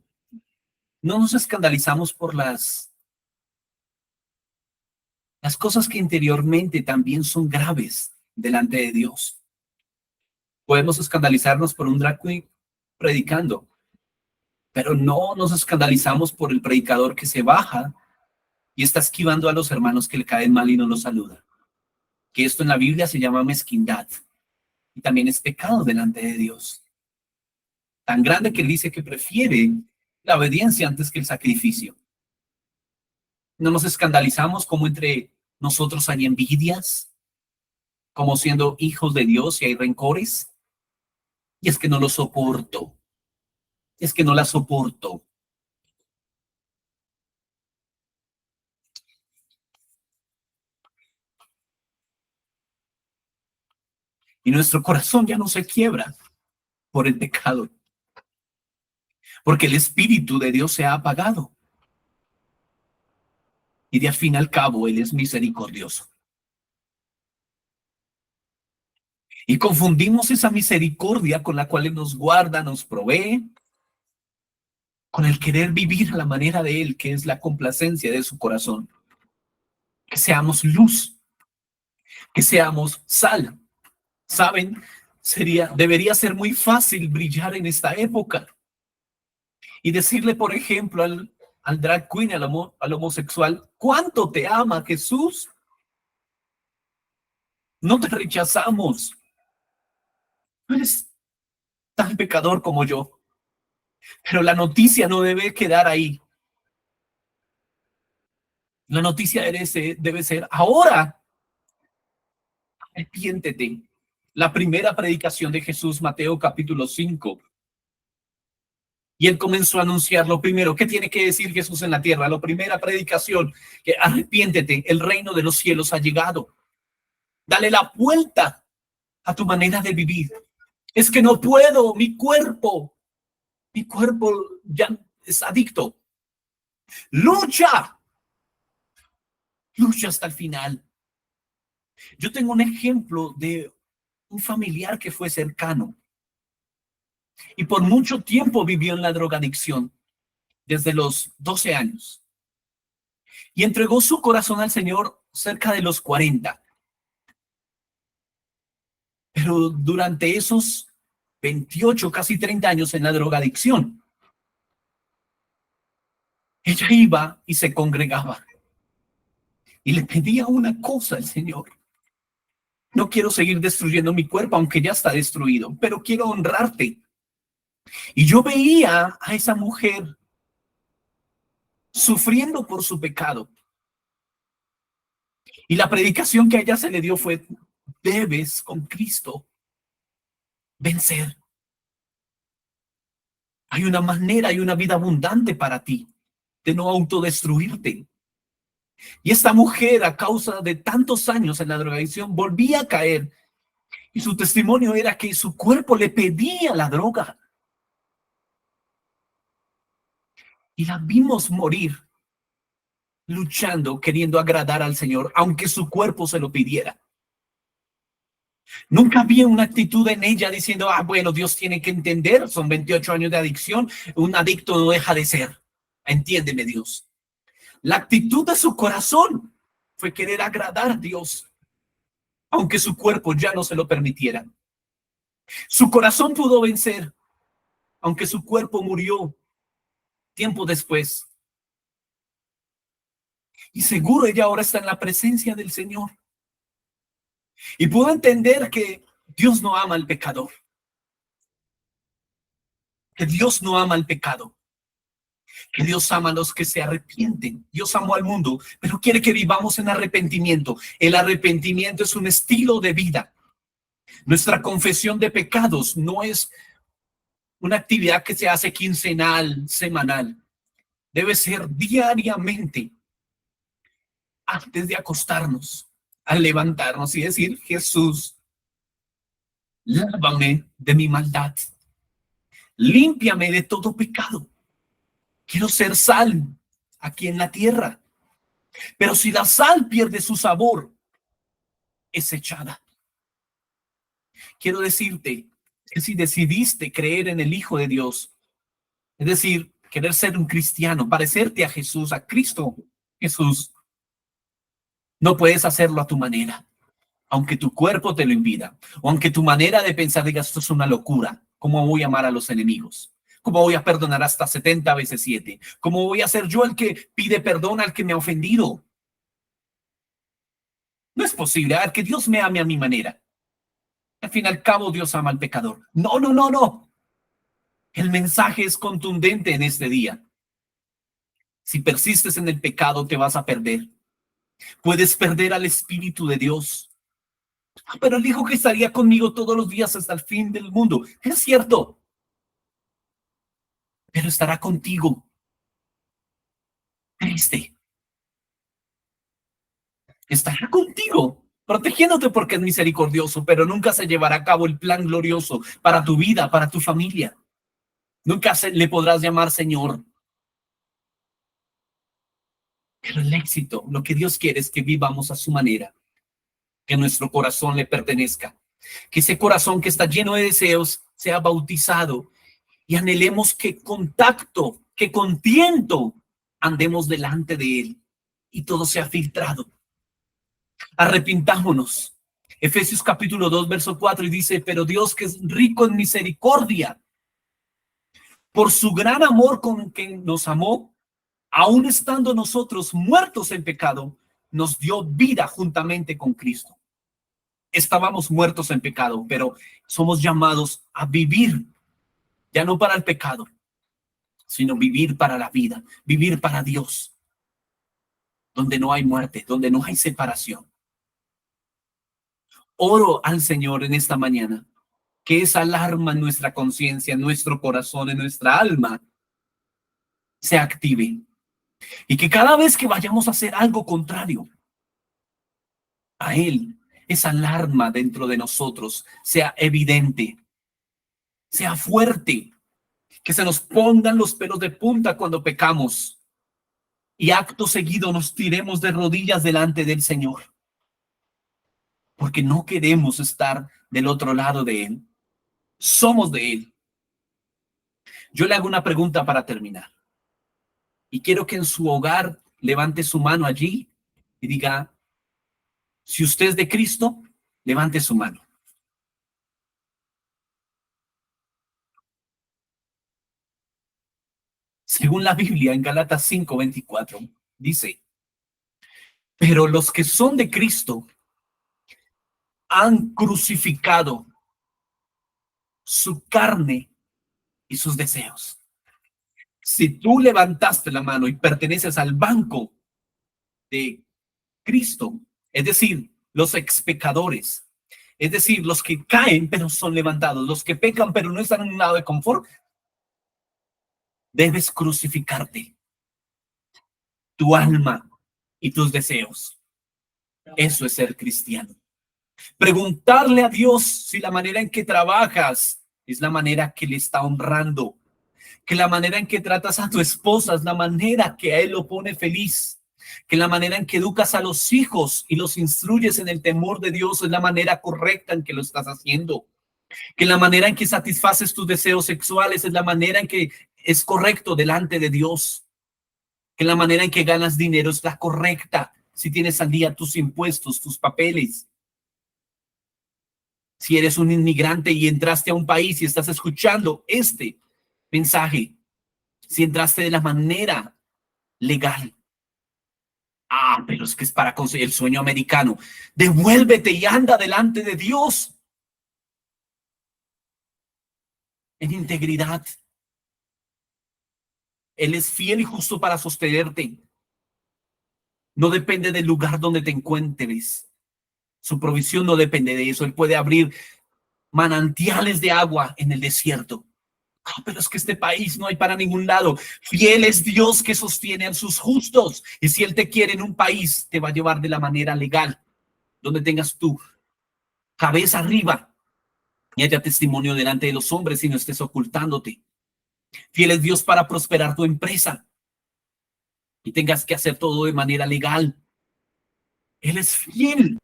no nos escandalizamos por las cosas que interiormente también son graves delante de Dios. Podemos escandalizarnos por un drag queen predicando, pero no nos escandalizamos por el predicador que se baja y está esquivando a los hermanos que le caen mal y no los saluda. Que esto en la Biblia se llama mezquindad y también es pecado delante de Dios. Tan grande que él dice que prefiere la obediencia antes que el sacrificio. No nos escandalizamos como entre nosotros hay envidias, como siendo hijos de Dios y hay rencores. Y es que no lo soporto. Es que no la soporto. Y nuestro corazón ya no se quiebra por el pecado, porque el Espíritu de Dios se ha apagado. Y de al fin al cabo, Él es misericordioso. Y confundimos esa misericordia con la cual Él nos guarda, nos provee, con el querer vivir a la manera de Él, que es la complacencia de su corazón. Que seamos luz, que seamos sal. ¿Saben? Debería ser muy fácil brillar en esta época. Y decirle, por ejemplo, al drag queen, al homosexual, ¿cuánto te ama Jesús? No te rechazamos. No eres tan pecador como yo. Pero la noticia no debe quedar ahí. La noticia debe ser ahora. Arrepiéntete. La primera predicación de Jesús, Mateo capítulo 5. Y él comenzó a anunciar lo primero. ¿Qué tiene que decir Jesús en la tierra? La primera predicación, que arrepiéntete, el reino de los cielos ha llegado. Dale la vuelta a tu manera de vivir. Es que no puedo, mi cuerpo ya es adicto. Lucha hasta el final. Yo tengo un ejemplo de un familiar que fue cercano y por mucho tiempo vivió en la drogadicción, desde los 12 años, y entregó su corazón al Señor cerca de los 40. Pero durante esos 28, casi 30 años en la drogadicción, ella iba y se congregaba y le pedía una cosa al Señor: no quiero seguir destruyendo mi cuerpo, aunque ya está destruido, pero quiero honrarte. Y yo veía a esa mujer sufriendo por su pecado. Y la predicación que a ella se le dio fue: debes con Cristo vencer. Hay una manera, hay una vida abundante para ti de no autodestruirte. Y esta mujer, a causa de tantos años en la drogadicción, volvía a caer. Y su testimonio era que su cuerpo le pedía la droga. Y la vimos morir, luchando, queriendo agradar al Señor, aunque su cuerpo se lo pidiera. Nunca había una actitud en ella diciendo: bueno, Dios tiene que entender, son 28 años de adicción, un adicto no deja de ser. Entiéndeme, Dios. La actitud de su corazón fue querer agradar a Dios, aunque su cuerpo ya no se lo permitiera. Su corazón pudo vencer, aunque su cuerpo murió tiempo después. Y seguro ella ahora está en la presencia del Señor. Y pudo entender que Dios no ama al pecador. Que Dios no ama al pecado. Que Dios ama a los que se arrepienten. Dios amó al mundo, pero quiere que vivamos en arrepentimiento. El arrepentimiento es un estilo de vida. Nuestra confesión de pecados no es una actividad que se hace quincenal, semanal. debe ser diariamente, antes de acostarnos, al levantarnos y decir: Jesús, lávame de mi maldad, límpiame de todo pecado. Quiero ser sal aquí en la tierra. Pero si la sal pierde su sabor, es echada. Quiero decirte que si decidiste creer en el Hijo de Dios, es decir, querer ser un cristiano, parecerte a Jesús, a Cristo Jesús, no puedes hacerlo a tu manera, aunque tu cuerpo te lo impida, o aunque tu manera de pensar diga: esto es una locura. ¿Cómo voy a amar a los enemigos? ¿Cómo voy a perdonar hasta 70 veces 7? ¿Cómo voy a ser yo el que pide perdón al que me ha ofendido? No es posible. A ver, que Dios me ame a mi manera. Al fin y al cabo, Dios ama al pecador. No, no, no, no. El mensaje es contundente en este día. Si persistes en el pecado, te vas a perder. Puedes perder al Espíritu de Dios. Pero Él dijo que estaría conmigo todos los días hasta el fin del mundo. Es cierto. Pero estará contigo. Triste. Estará contigo, protegiéndote porque es misericordioso, pero nunca se llevará a cabo el plan glorioso para tu vida, para tu familia. Nunca le podrás llamar Señor. Pero el éxito, lo que Dios quiere es que vivamos a su manera, que nuestro corazón le pertenezca, que ese corazón que está lleno de deseos sea bautizado y anhelemos que contacto, que con tiento andemos delante de Él y todo sea filtrado. Arrepintámonos. Efesios capítulo 2, verso 4, y dice: pero Dios, que es rico en misericordia, por su gran amor con que nos amó, aun estando nosotros muertos en pecado, nos dio vida juntamente con Cristo. Estábamos muertos en pecado, pero somos llamados a vivir, ya no para el pecado, sino vivir para la vida, vivir para Dios, donde no hay muerte, donde no hay separación. Oro al Señor en esta mañana que esa alarma en nuestra conciencia, en nuestro corazón, en nuestra alma se active, y que cada vez que vayamos a hacer algo contrario a Él, esa alarma dentro de nosotros sea evidente, sea fuerte, que se nos pongan los pelos de punta cuando pecamos y acto seguido nos tiremos de rodillas delante del Señor, porque no queremos estar del otro lado de Él. Somos de Él. Yo le hago una pregunta para terminar, y quiero que en su hogar levante su mano allí y diga: si usted es de Cristo, levante su mano. Según la Biblia, en Gálatas 5:24, dice: pero los que son de Cristo han crucificado su carne y sus deseos. Si tú levantaste la mano y perteneces al banco de Cristo, es decir, los expecadores, es decir, los que caen pero son levantados, los que pecan pero no están en un lado de confort, debes crucificarte, tu alma y tus deseos. Eso es ser cristiano. Preguntarle a Dios si la manera en que trabajas es la manera que le está honrando, que la manera en que tratas a tu esposa es la manera que a Él lo pone feliz, que la manera en que educas a los hijos y los instruyes en el temor de Dios es la manera correcta en que lo estás haciendo, que la manera en que satisfaces tus deseos sexuales es la manera en que es correcto delante de Dios, que la manera en que ganas dinero es la correcta, si tienes al día tus impuestos, tus papeles. Si eres un inmigrante y entraste a un país y estás escuchando este mensaje, si entraste de la manera legal. Pero es que es para conseguir el sueño americano. Devuélvete y anda delante de Dios en integridad. Él es fiel y justo para sostenerte. No depende del lugar donde te encuentres. Su provisión no depende de eso. Él puede abrir manantiales de agua en el desierto. Ah, pero es que este país no hay para ningún lado. Fiel es Dios que sostiene a sus justos. Y si Él te quiere en un país, te va a llevar de la manera legal, donde tengas tu cabeza arriba y haya testimonio delante de los hombres y no estés ocultándote. Fiel es Dios para prosperar tu empresa y tengas que hacer todo de manera legal. Él es fiel.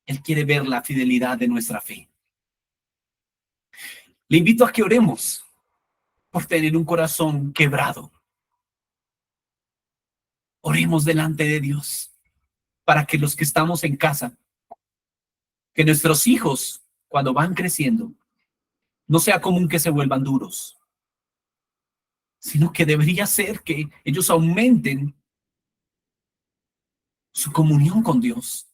Él quiere ver la fidelidad de nuestra fe. Le invito a que oremos por tener un corazón quebrado. Oremos delante de Dios para que los que estamos en casa, que nuestros hijos, cuando van creciendo, no sea común que se vuelvan duros, sino que debería ser que ellos aumenten su comunión con Dios.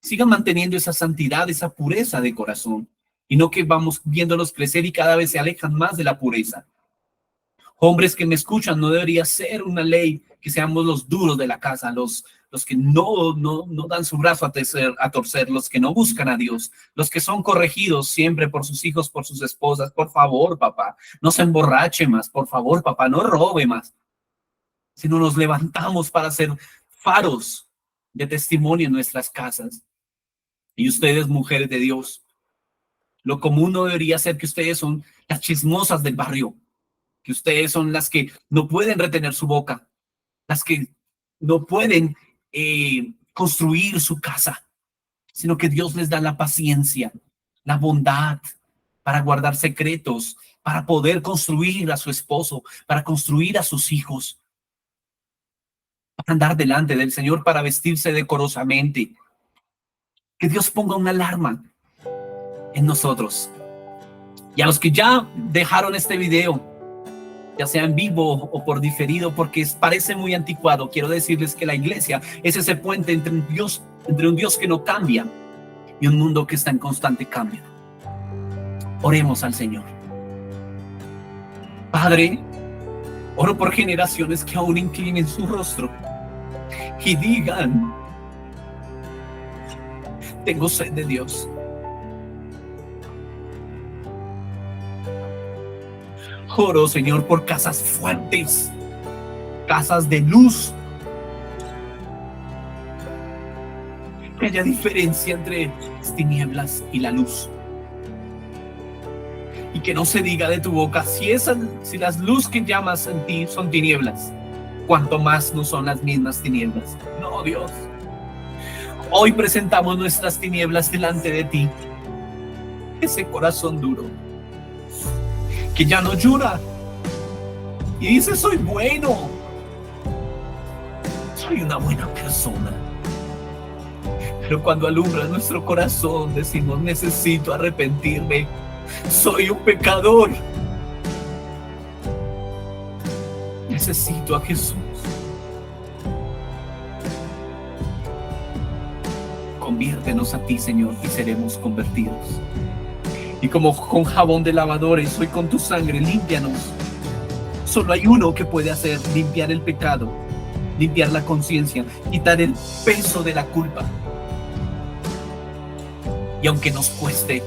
Sigan manteniendo esa santidad, esa pureza de corazón, y no que vamos viéndolos crecer y cada vez se alejan más de la pureza. Hombres que me escuchan, no debería ser una ley que seamos los duros de la casa, los que no dan su brazo a torcer, los que no buscan a Dios, los que son corregidos siempre por sus hijos, por sus esposas. Por favor, papá, no se emborrache más. Por favor, papá, no robe más. Sino nos levantamos para ser faros de testimonio en nuestras casas. Y ustedes, mujeres de Dios, lo común no debería ser que ustedes son las chismosas del barrio, que ustedes son las que no pueden retener su boca, las que no pueden construir su casa, sino que Dios les da la paciencia, la bondad para guardar secretos, para poder construir a su esposo, para construir a sus hijos, para andar delante del Señor, para vestirse decorosamente. Que Dios ponga una alarma en nosotros. Y a los que ya dejaron este video, ya sea en vivo o por diferido, porque parece muy anticuado, quiero decirles que la iglesia es ese puente entre un Dios que no cambia y un mundo que está en constante cambio. Oremos al Señor. Padre, oro por generaciones que aún inclinen su rostro y digan: tengo sed de Dios. Oro, Señor, por casas fuertes, casas de luz. Que haya diferencia entre las tinieblas y la luz. Y que no se diga de tu boca, si las luz que llamas en ti son tinieblas, cuanto más no son las mismas tinieblas. No, Dios. Hoy presentamos nuestras tinieblas delante de ti. Ese corazón duro que ya no llora y dice: soy bueno, soy una buena persona. Pero cuando alumbra nuestro corazón decimos: necesito arrepentirme, soy un pecador, necesito a Jesús. Conviértenos a ti, Señor, y seremos convertidos. Y como con jabón de lavadores, hoy con tu sangre, límpianos. Solo hay uno que puede hacer: limpiar el pecado, limpiar la conciencia, quitar el peso de la culpa. Y aunque nos cueste,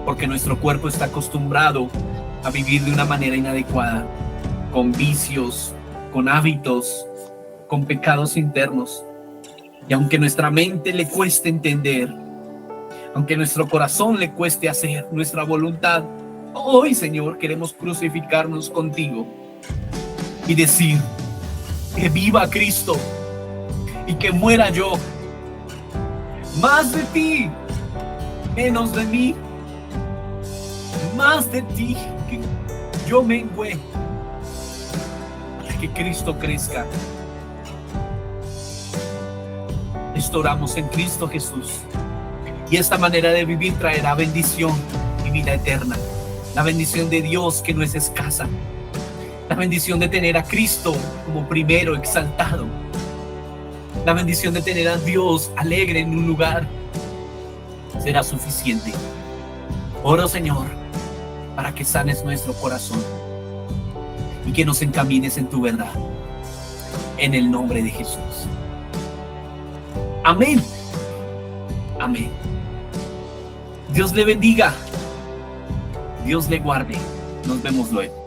porque nuestro cuerpo está acostumbrado a vivir de una manera inadecuada, con vicios, con hábitos, con pecados internos, y aunque nuestra mente le cueste entender, aunque nuestro corazón le cueste hacer nuestra voluntad, hoy, Señor, queremos crucificarnos contigo y decir: que viva Cristo y que muera yo. Más de ti, menos de mí. Más de ti, que yo mengüe, para que Cristo crezca. Esto oramos en Cristo Jesús. Y esta manera de vivir traerá bendición y vida eterna. La bendición de Dios, que no es escasa. La bendición de tener a Cristo como primero exaltado. La bendición de tener a Dios alegre en un lugar será suficiente. Oro, Señor, para que sanes nuestro corazón y que nos encamines en tu verdad. En el nombre de Jesús. Amén. Amén. Dios le bendiga. Dios le guarde. Nos vemos luego.